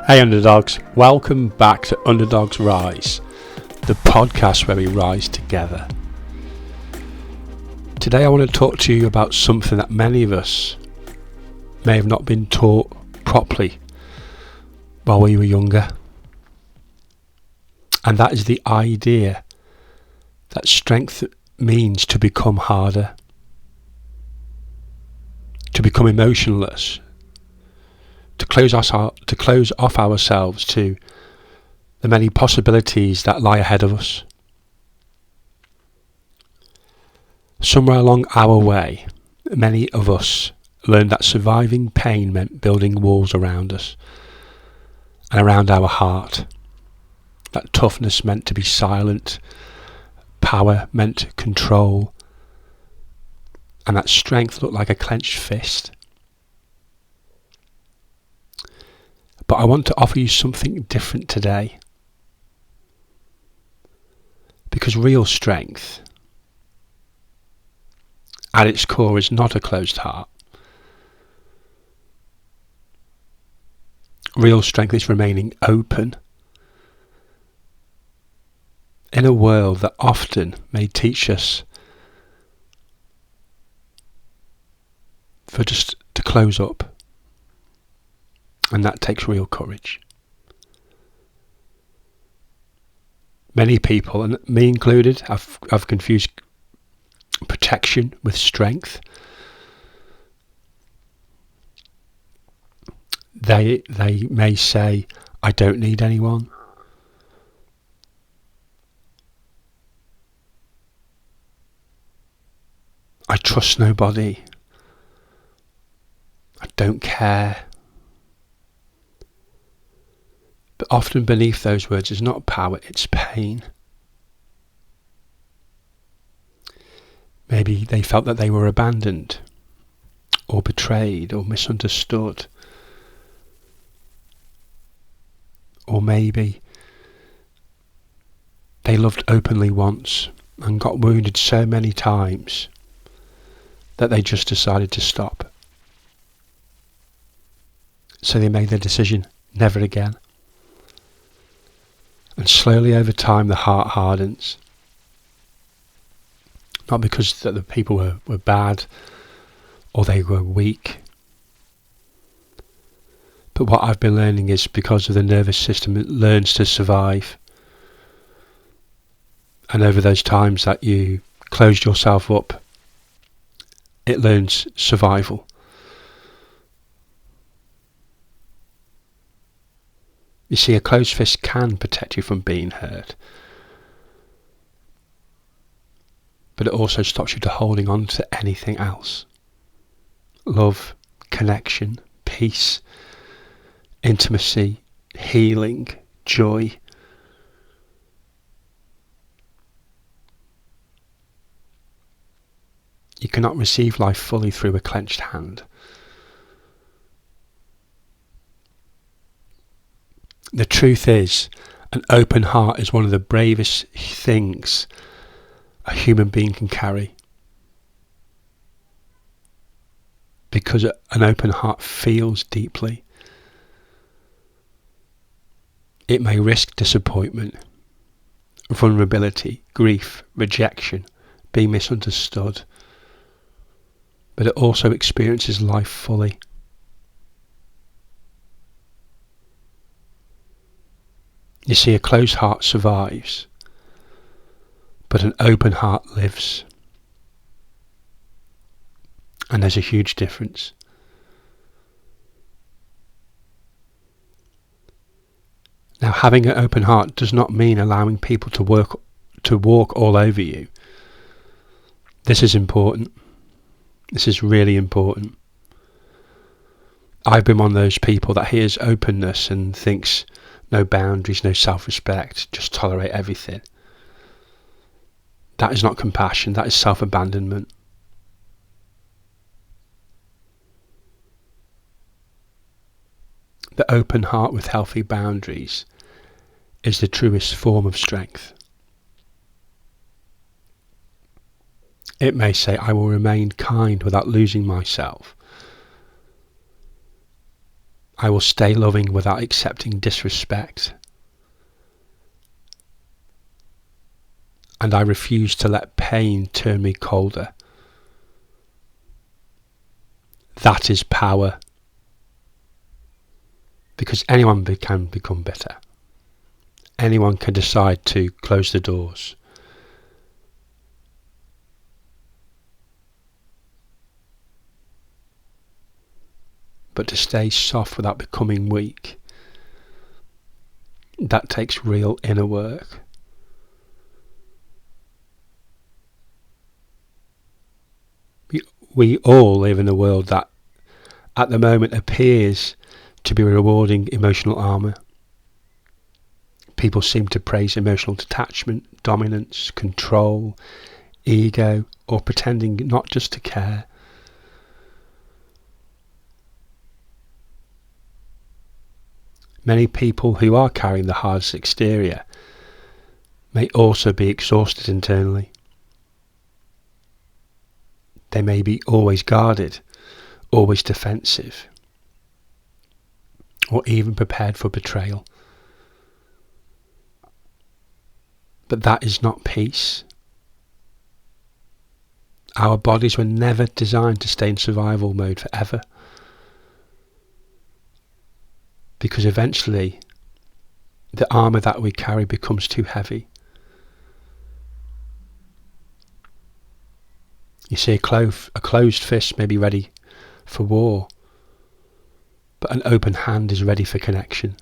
Hey underdogs, welcome back to Underdogs Rise, the podcast where we rise together. Today I want to talk to you about something that many of us may have not been taught properly while we were younger. And that is the idea that strength means to become harder, to become emotionless, to close off ourselves to the many possibilities that lie ahead of us. Somewhere along our way, many of us learned that surviving pain meant building walls around us and around our heart. That toughness meant to be silent, power meant control, and that strength looked like a clenched fist. But I want to offer you something different today. Because real strength, at its core, is not a closed heart. Real strength is remaining open in a world that often may teach us for just to close up. And that takes real courage. Many people, and me included, have confused protection with strength. They may say, I don't need anyone. I trust nobody. I don't care. But often beneath those words is not power, it's pain. Maybe they felt that they were abandoned, or betrayed, or misunderstood. Or maybe they loved openly once and got wounded so many times that they just decided to stop. So they made the decision, never again. And slowly over time the heart hardens. Not because that the people were bad or they were weak. But what I've been learning is because of the nervous system, it learns to survive. And over those times that you closed yourself up, it learns survival. You see, a closed fist can protect you from being hurt. But it also stops you to holding on to anything else. Love, connection, peace, intimacy, healing, joy. You cannot receive life fully through a clenched hand. The truth is, an open heart is one of the bravest things a human being can carry. Because an open heart feels deeply. It may risk disappointment, vulnerability, grief, rejection, being misunderstood. But it also experiences life fully. You see, a closed heart survives, but an open heart lives. And there's a huge difference. Now, having an open heart does not mean allowing people to walk all over you. This is important. This is really important. I've been one of those people that hears openness and thinks no boundaries, no self-respect, just tolerate everything. That is not compassion, that is self-abandonment. The open heart with healthy boundaries is the truest form of strength. It may say, I will remain kind without losing myself. I will stay loving without accepting disrespect. And I refuse to let pain turn me colder. That is power. Because anyone can become bitter. Anyone can decide to close the doors. But to stay soft without becoming weak, that takes real inner work. We all live in a world that at the moment appears to be rewarding emotional armour. People seem to praise emotional detachment, dominance, control, ego, or pretending not just to care. Many people who are carrying the hardest exterior may also be exhausted internally. They may be always guarded, always defensive, or even prepared for betrayal. But that is not peace. Our bodies were never designed to stay in survival mode forever. Because eventually, the armour that we carry becomes too heavy. You see, a closed fist may be ready for war, but an open hand is ready for connection.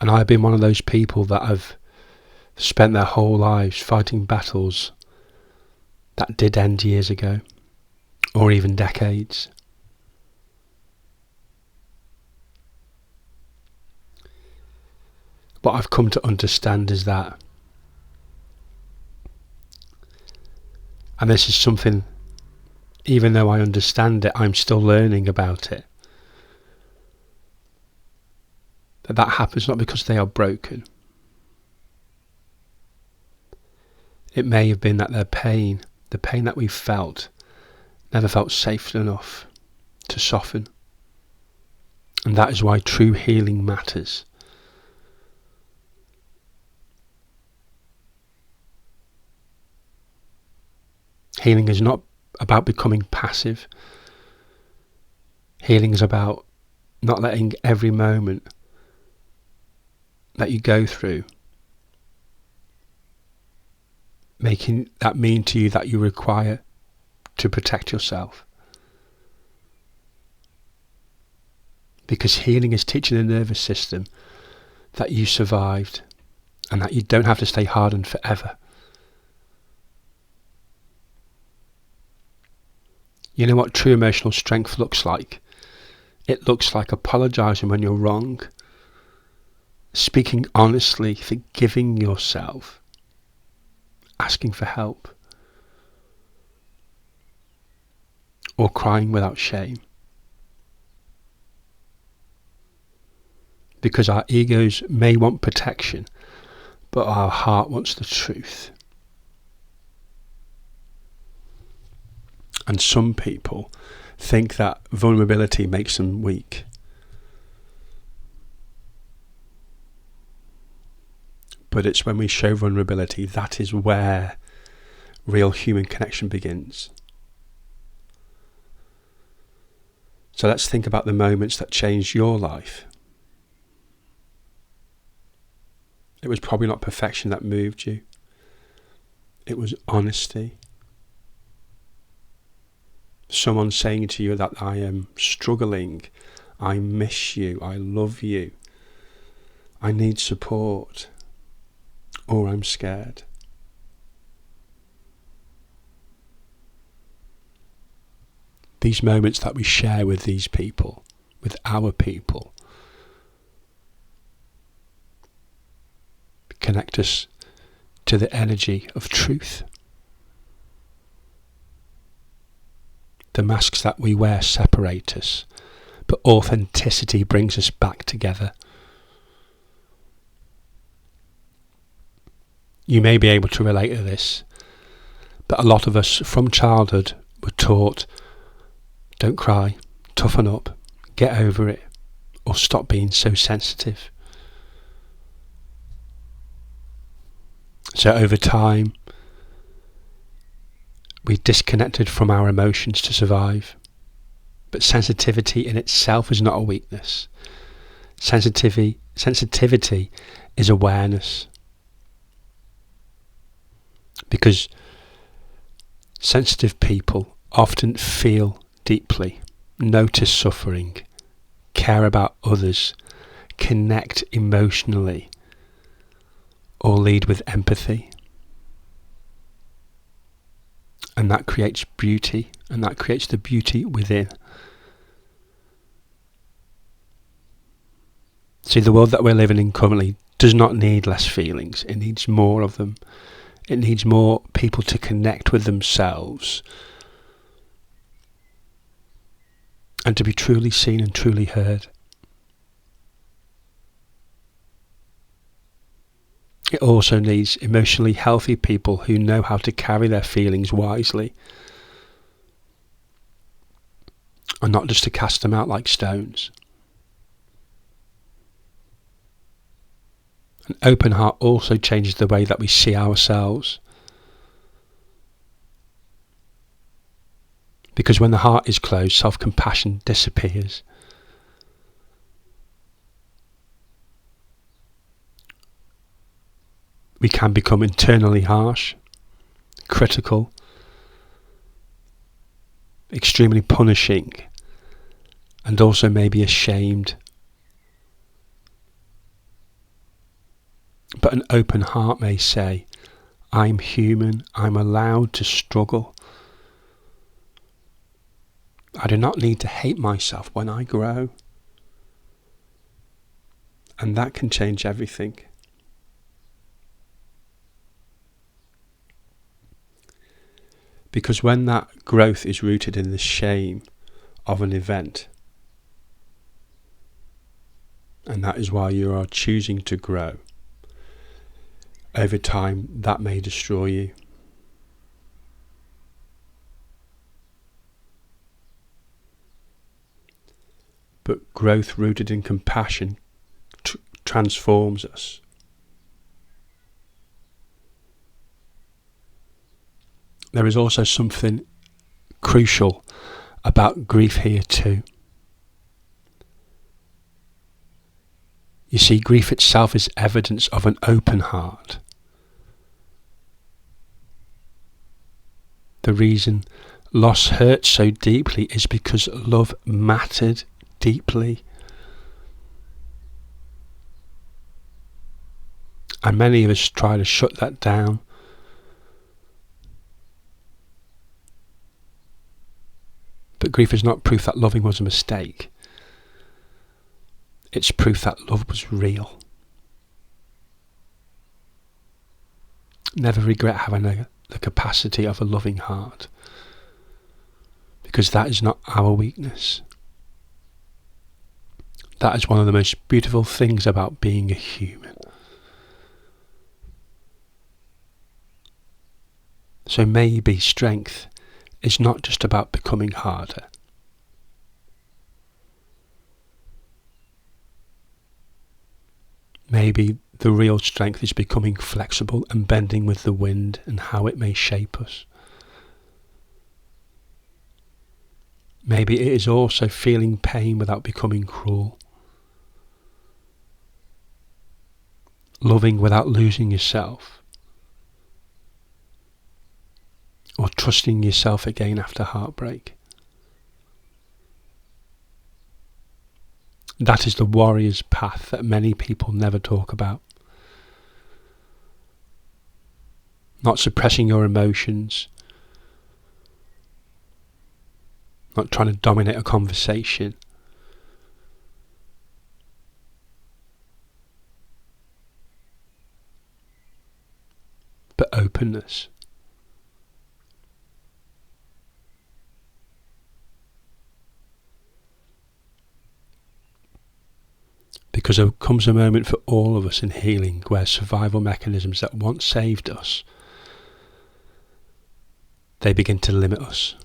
And I've been one of those people that have spent their whole lives fighting battles that did end years ago, or even decades. What I've come to understand is that, and this is something, even though I understand it, I'm still learning about it, that happens not because they are broken. It may have been that their pain, the pain that we felt, never felt safe enough to soften. And that is why true healing matters. Healing is not about becoming passive. Healing is about not letting every moment that you go through making that mean to you that you require to protect yourself. Because healing is teaching the nervous system that you survived and that you don't have to stay hardened forever. You know what true emotional strength looks like? It looks like apologising when you're wrong, speaking honestly, forgiving yourself, asking for help, or crying without shame. Because our egos may want protection, but our heart wants the truth. And some people think that vulnerability makes them weak. But it's when we show vulnerability that is where real human connection begins. So let's think about the moments that changed your life. It was probably not perfection that moved you. It was honesty. Someone saying to you that I am struggling, I miss you, I love you, I need support, or I'm scared. These moments that we share with these people, with our people, connect us to the energy of truth. The masks that we wear separate us, but authenticity brings us back together. You may be able to relate to this, that a lot of us from childhood were taught, don't cry, toughen up, get over it, or stop being so sensitive. So over time, we disconnected from our emotions to survive. But sensitivity in itself is not a weakness. Sensitivity is awareness. Because sensitive people often feel deeply, notice suffering, care about others, connect emotionally, or lead with empathy. And that creates beauty, and that creates the beauty within. See, the world that we're living in currently does not need less feelings. It needs more of them. It needs more people to connect with themselves and to be truly seen and truly heard. It also needs emotionally healthy people who know how to carry their feelings wisely and not just to cast them out like stones. An open heart also changes the way that we see ourselves. Because when the heart is closed, self-compassion disappears. We can become internally harsh, critical, extremely punishing, and also maybe ashamed. But an open heart may say, I'm human, I'm allowed to struggle. I do not need to hate myself when I grow. And that can change everything. Because when that growth is rooted in the shame of an event, and that is why you are choosing to grow, over time that may destroy you. But growth rooted in compassion transforms us. There is also something crucial about grief here too. You see, grief itself is evidence of an open heart. The reason loss hurts so deeply is because love mattered deeply. And many of us try to shut that down. But grief is not proof that loving was a mistake. It's proof that love was real. Never regret having the capacity of a loving heart, because that is not our weakness. That is one of the most beautiful things about being a human. So maybe strength is not just about becoming harder. Maybe the real strength is becoming flexible and bending with the wind and how it may shape us. Maybe it is also feeling pain without becoming cruel. Loving without losing yourself. Or trusting yourself again after heartbreak. That is the warrior's path that many people never talk about. Not suppressing your emotions. Not trying to dominate a conversation. But openness. Because there comes a moment for all of us in healing where survival mechanisms that once saved us they begin to limit us.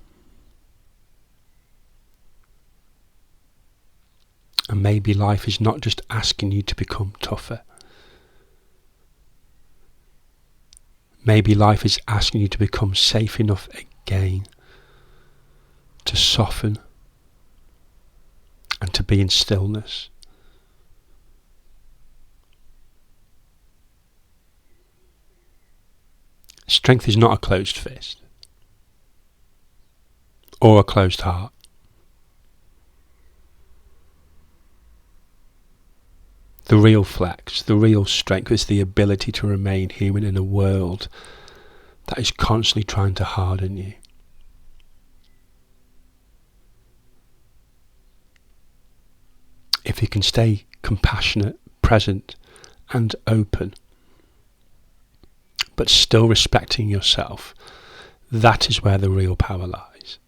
And maybe life is not just asking you to become tougher. Maybe life is asking you to become safe enough again to soften and to be in stillness. Strength is not a closed fist or a closed heart. The real flex, the real strength is the ability to remain human in a world that is constantly trying to harden you. If you can stay compassionate, present and open, but still respecting yourself, that is where the real power lies.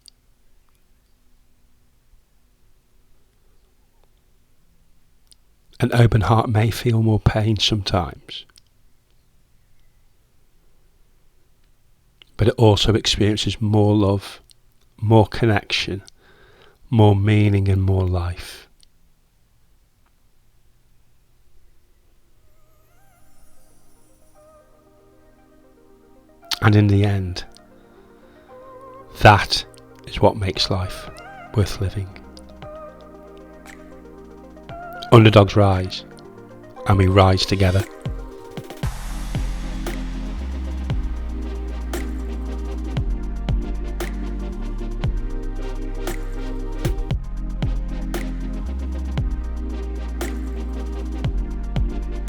An open heart may feel more pain sometimes, but it also experiences more love, more connection, more meaning and more life. And in the end, that is what makes life worth living. Underdogs rise, and we rise together.